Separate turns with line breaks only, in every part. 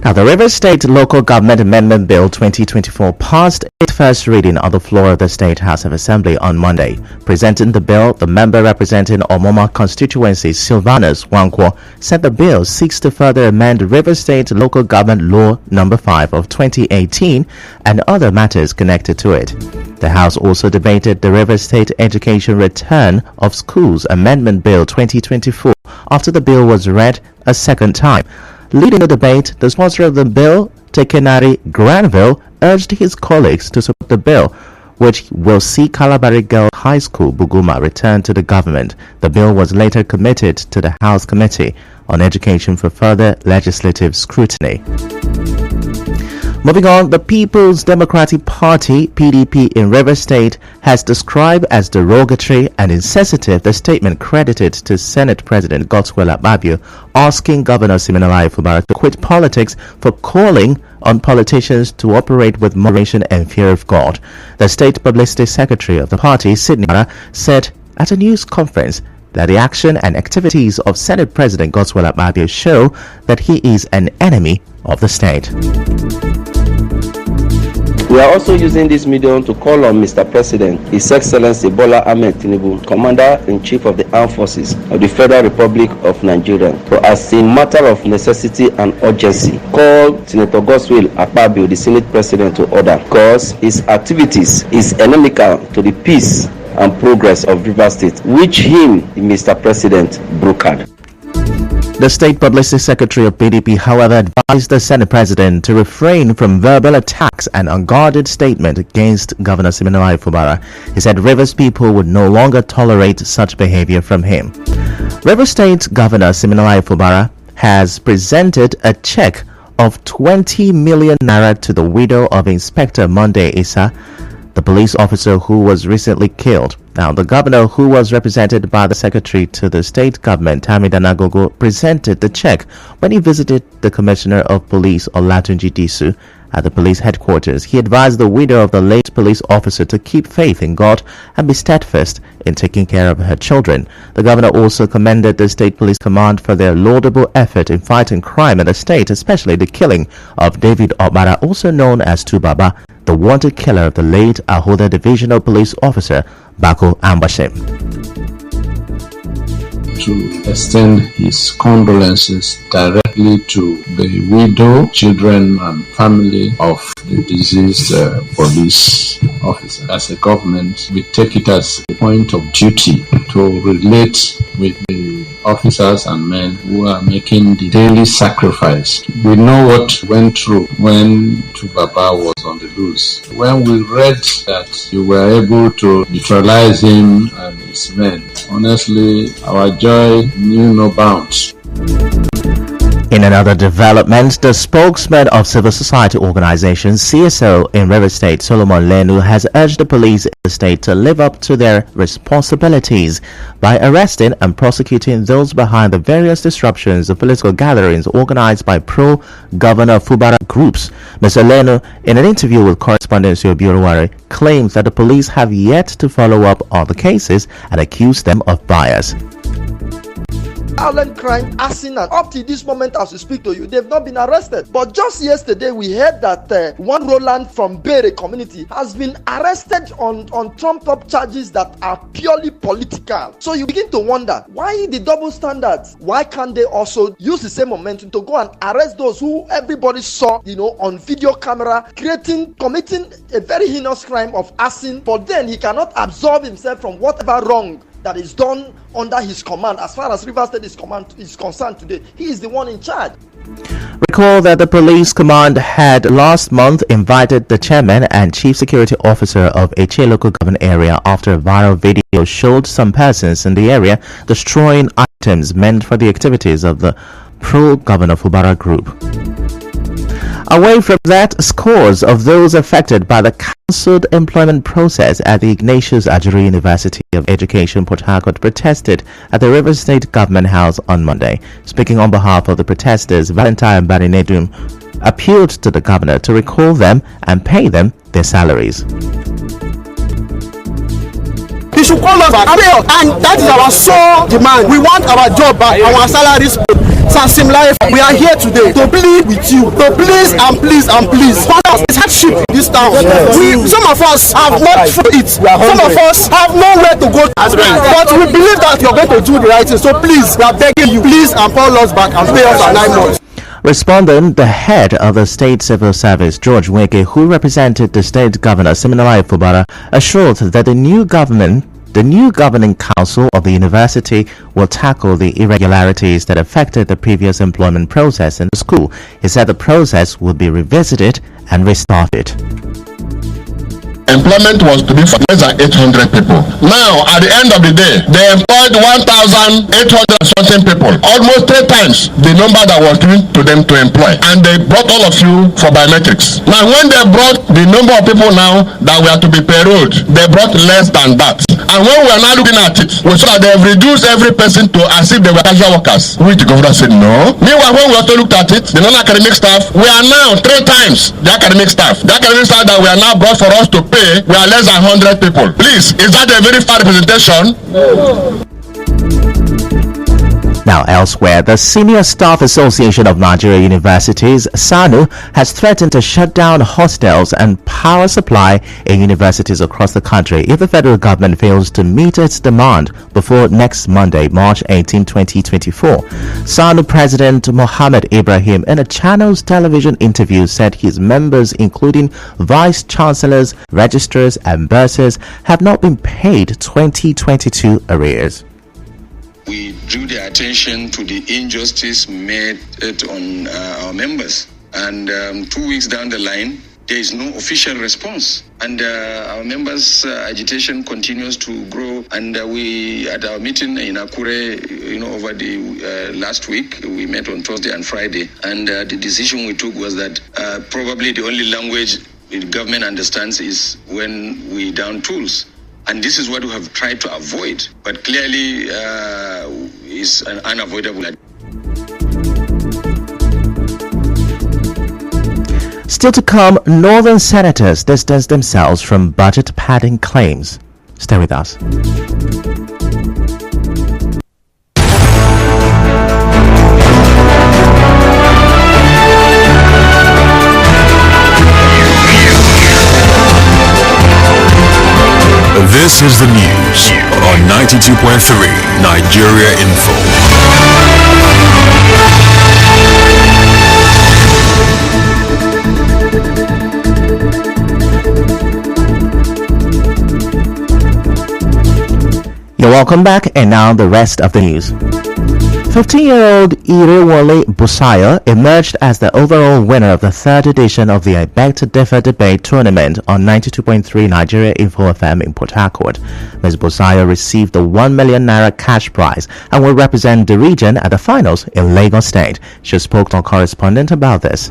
Now, the Rivers State Local Government Amendment Bill 2024 passed its first reading on the floor of the State House of Assembly on Monday. Presenting the bill, the member representing Omoma constituency, Sylvanus Wankwo, said the bill seeks to further amend Rivers State Local Government Law No. 5 of 2018 and other matters connected to it. The House also debated the Rivers State Education Return of Schools Amendment Bill 2024 after the bill was read a second time. Leading the debate, the sponsor of the bill, Tekenari Granville, urged his colleagues to support the bill, which will see Kalabari Girls High School, Buguma, returned to the government. The bill was later committed to the House Committee on Education for further legislative scrutiny. Moving on, the People's Democratic Party, PDP, in Rivers State has described as derogatory and insensitive the statement credited to Senate President Godswill Akpabio asking Governor Siminalayi Fubara to quit politics for calling on politicians to operate with moderation and fear of God. The State Publicity Secretary of the party, Sidney Mara, said at a news conference that the action and activities of Senate President Godswill Akpabio show that he is an enemy of the state.
We are also using this medium to call on Mr. President, His Excellency Bola Ahmed Tinubu, Commander-in-Chief of the Armed Forces of the Federal Republic of Nigeria, to, as a matter of necessity and urgency, call Senator Godswill Akpabio, the Senate President, to order, because his activities is inimical to the peace and progress of Rivers State, which him, Mr. President, brokered.
The State Publicity Secretary of PDP, however, advised the Senate President to refrain from verbal attacks and unguarded statement against Governor Siminalayi Fubara. He said Rivers people would no longer tolerate such behavior from him. Rivers State Governor Siminalayi Fubara has presented a check of 20 million naira to the widow of Inspector Monday Issa, the police officer who was recently killed. Now, the governor, who was represented by the secretary to the state government, Hamida Nagogo, presented the check when he visited the commissioner of police, Olatunji Disu, at the police headquarters. He advised the widow of the late police officer to keep faith in God and be steadfast in taking care of her children. The governor also commended the state police command for their laudable effort in fighting crime in the state, especially the killing of David Obara, also known as Tubaba, the wanted killer of the late Ahoda Divisional Police Officer Bako Ambashim.
To extend his condolences directly to the widow, children and family of the deceased police officer. As a government, we take it as a point of duty to relate with the officers and men who are making the daily sacrifice. We know what went through when Tubaba was on the loose. When we read that you were able to neutralize him and his men, honestly, our joy knew no bounds.
In another development, the spokesman of civil society organization CSO in Rivers State, Solomon Lenu, has urged the police in the state to live up to their responsibilities by arresting and prosecuting those behind the various disruptions of political gatherings organized by pro-Governor Fubara groups. Mr. Lenu, in an interview with correspondent Yobiruwari, claims that the police have yet to follow up on the cases and accuse them of bias.
Violent crime, arson, and up to this moment as we speak to you, they've not been arrested. But just yesterday, we heard that one Roland from Bere community has been arrested on trumped-up charges that are purely political. So you begin to wonder, why the double standards? Why can't they also use the same momentum to go and arrest those who everybody saw, on video camera, committing a very heinous crime of arson, but then he cannot absolve himself from whatever wrong that is done under his command. As far as Rivers State is concerned today, he is the one in charge.
Recall that the police command had last month invited the chairman and chief security officer of Eche local government area after a viral video showed some persons in the area destroying items meant for the activities of the pro-Governor Fubara group. Away from that, scores of those affected by the cancelled employment process at the Ignatius Ajuri University of Education, Port Harcourt, protested at the Rivers State Government House on Monday. Speaking on behalf of the protesters, Valentine Barinedum appealed to the governor to recall them and pay them their salaries.
He should call us back, and that is our sole demand. We want our job back, our salaries. Life, we are here today to plead with you, to please and please and please. It's hardship in this town. Some of us have not through it. Some of us have nowhere to go. But we believe that you're going to do the right thing. So please, we are begging you, please empower us back and pay us our 9 months.
Responding, the head of the State Civil Service, George Wike, who represented the State Governor, Siminalayi Fubara, assured that the new governing council of the university will tackle the irregularities that affected the previous employment process in the school. He said the process would be revisited and restarted.
Employment was to be for less than 800 people. Now, at the end of the day, they employed 1,800 something people, almost 3 times the number that was given to them to employ. And they brought all of you for biometrics. Now, when they brought the number of people now that were to be payrolled, they brought less than that. And when we are now looking at it, we saw that they have reduced every person to as if they were casual workers, which the governor said no. Meanwhile, when we also looked at it, the non-academic staff, we are now 3 times the academic staff. The academic staff that we are now brought for us to pay, we are less than 100 people. Please, is that a very fair representation? No.
Now, elsewhere, the Senior Staff Association of Nigeria Universities, SANU, has threatened to shut down hostels and power supply in universities across the country if the federal government fails to meet its demand before next Monday, March 18, 2024. SANU President Mohammed Ibrahim, in a Channels television interview, said his members, including vice chancellors, registrars, and bursars, have not been paid 2022 arrears.
We drew their attention to the injustice made on our members. And 2 weeks down the line, there is no official response. And our members' agitation continues to grow. And we, at our meeting in Akure, over the last week, we met on Thursday and Friday. And the decision we took was that probably the only language the government understands is when we down tools. And this is what we have tried to avoid, but clearly is unavoidable.
Still to come, northern senators distance themselves from budget padding claims. Stay with us.
This is the news on 92.3 Nigeria Info.
You're welcome back, and now the rest of the news. 15-year-old Irewole Busaya emerged as the overall winner of the 3rd edition of the I Beg to Differ debate tournament on 92.3 Nigeria Info FM in Port Harcourt. Ms. Busaya received the 1 million naira cash prize and will represent the region at the finals in Lagos State. She spoke to our correspondent about this.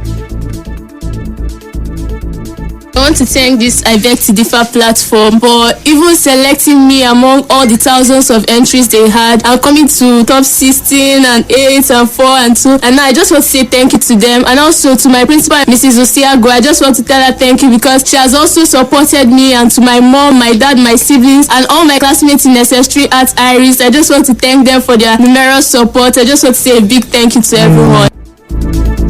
I want to thank this I Beg to Differ platform for even selecting me among all the thousands of entries they had and coming to top 16 and 8 and 4 and 2. And now I just want to say thank you to them, and also to my principal, Mrs. Osiago. I just want to tell her thank you because she has also supported me, and to my mom, my dad, my siblings, and all my classmates in SS3 at Iris. I just want to thank them for their numerous support. I just want to say a big thank you to everyone.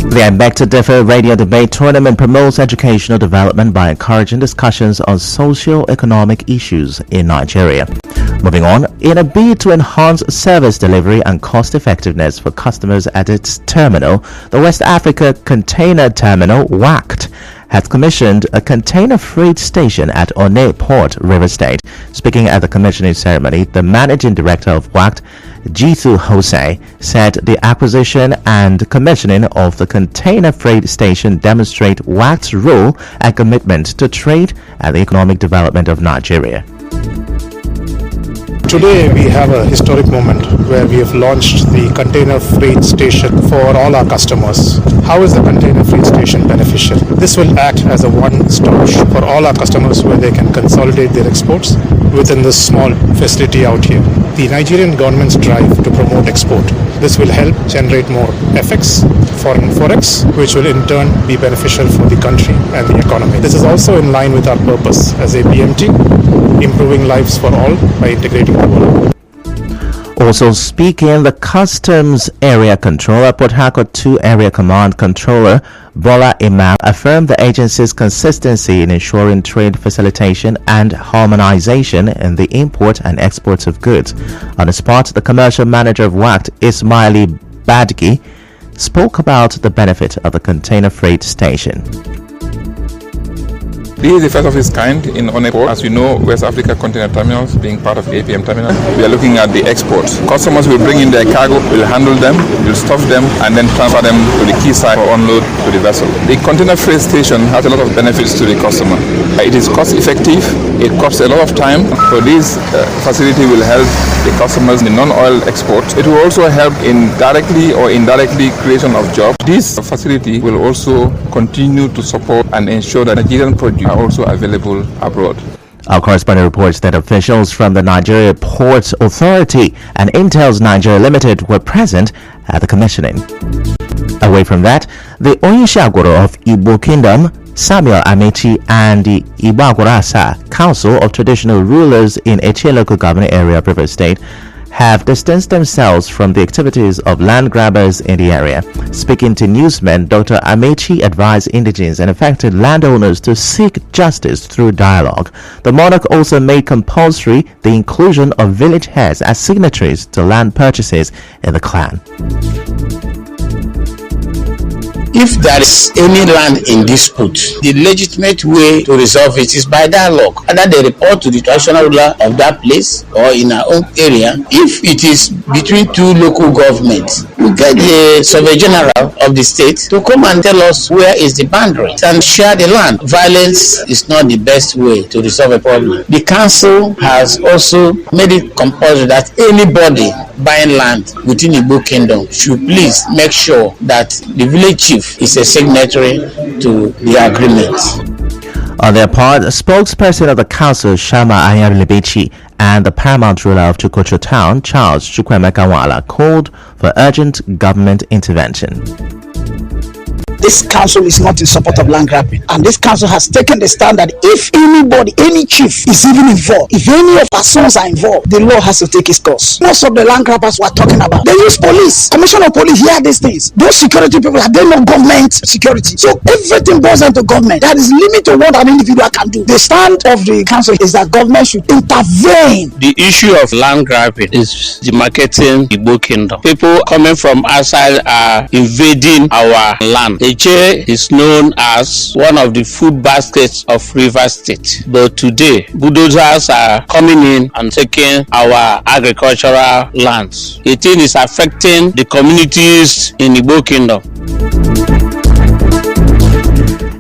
The I Beg to Differ radio debate tournament promotes educational development by encouraging discussions on socio-economic issues in Nigeria. Moving on, in a bid to enhance service delivery and cost effectiveness for customers at its terminal, the West Africa Container Terminal, WACT, has commissioned a container freight station at Onne Port, River State. Speaking at the commissioning ceremony, the managing director of WACT, Jithu Hosei, said the acquisition and commissioning of the container freight station demonstrate WACT's role and commitment to trade and the economic development of Nigeria.
Today we have a historic moment where we have launched the container freight station for all our customers. How is the container freight station beneficial? This will act as a one-stop shop for all our customers where they can consolidate their exports within this small facility out here. The Nigerian government's drive to promote export. This will help generate more FX, foreign forex, which will in turn be beneficial for the country and the economy. This is also in line with our purpose as a BMT, improving lives for all by integrating the world.
Also speaking, the Customs Area Controller, Port Harcourt 2 Area Command Controller, Bola Imam, affirmed the agency's consistency in ensuring trade facilitation and harmonization in the import and export of goods. On the spot, the commercial manager of WACT, Ismaili Badgi, spoke about the benefit of the container freight station.
This is the first of its kind in Oneport. As you know, West Africa Container Terminals being part of APM Terminal, we are looking at the exports. Customers will bring in their cargo, will handle them, will stuff them, and then transfer them to the quayside for unload to the vessel. The container freight station has a lot of benefits to the customer. It is cost effective, it costs a lot of time, so this facility will help the customers in the non-oil export. It will also help in directly or indirectly creation of jobs. This facility will also continue to support and ensure that Nigerian produce are also available abroad.
Our correspondent reports that officials from the Nigeria Ports Authority and Intel's Nigeria Limited were present at the commissioning. Away from that, the Onishagoro of Igbo Kingdom, Samuel Amechi, and the Ibagorasa Council of Traditional Rulers in Eche local government area of River State have distanced themselves from the activities of land grabbers in the area. Speaking to newsmen, Dr. Amechi advised indigenous and affected landowners to seek justice through dialogue. The monarch also made compulsory the inclusion of village heads as signatories to land purchases in the clan.
If there is any land in dispute, the legitimate way to resolve it is by dialogue. Either they report to the traditional ruler of that place or in our own area. If it is between two local governments, we get the Survey General of the state to come and tell us where is the boundary and share the land. Violence is not the best way to resolve a problem. The council has also made it compulsory that anybody buying land within Igbo Kingdom should please make sure that the village chief is a signatory to the agreement.
On their part, a spokesperson of the council, Shama Ayarilebechi, and the paramount ruler of Chukocho town, Charles Chukwemekawala, called for urgent government intervention.
This council is not in support of land grabbing, and this council has taken the stand that if anybody, any chief is even involved, if any of our sons are involved, the law has to take its course. Most of the land grabbers we're talking about, they use police, commissioner of police, hear these things. Those security people, they know government security, so everything boils down to government. That is limit to what an individual can do. The stand of the council is that government should intervene.
The issue of land grabbing is demarcating Igbo Kingdom. People coming from outside are invading our land. Eche is known as one of the food baskets of River State, but today bulldozers are coming in and taking our agricultural lands. The thing is affecting the communities in Igbo Kingdom.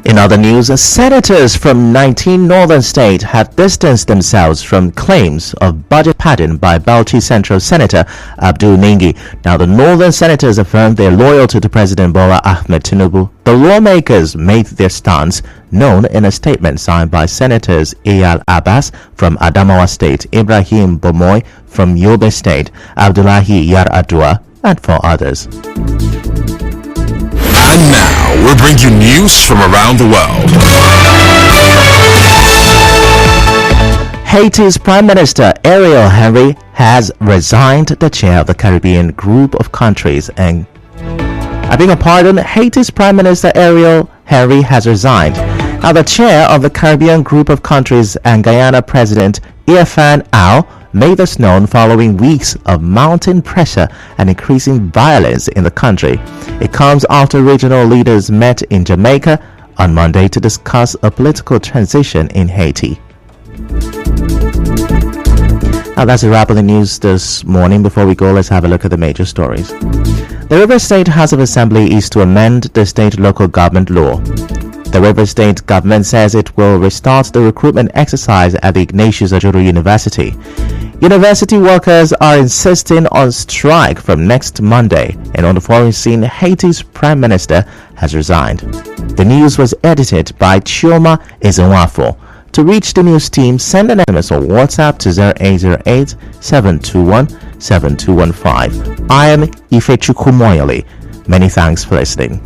In other news, senators from 19 northern states have distanced themselves from claims of budget padding by Bauchi Central Senator Abdul Ningi. Now, the northern senators affirmed their loyalty to President Bola Ahmed Tinubu. The lawmakers made their stance known in a statement signed by Senators Eyal Abbas from Adamawa State, Ibrahim Bomoy from Yobe State, Abdullahi Yaradua, and four others.
And now, we'll bring you news from around the world.
Haiti's Prime Minister Ariel Henry has resigned the chair of the Caribbean group of countries and Haiti's Prime Minister Ariel Henry has resigned. Now, the chair of the Caribbean group of countries and Guyana President Irfan Ao made this known following weeks of mounting pressure and increasing violence in the country. It comes after regional leaders met in Jamaica on Monday to discuss a political transition in Haiti. Now, that's a wrap of the news this morning. Before we go, let's have a look at the major stories. The River State House of Assembly is to amend the state local government law. The River State government says it will restart the recruitment exercise at the Ignatius Ajuru University. University workers are insisting on strike from next Monday, and on the foreign scene, Haiti's Prime Minister has resigned. The news was edited by Chioma Ezenwafo. To reach the news team, send an SMS or WhatsApp to 0808 721 7215. I am Ifechukwu Moyoli. Many thanks for listening.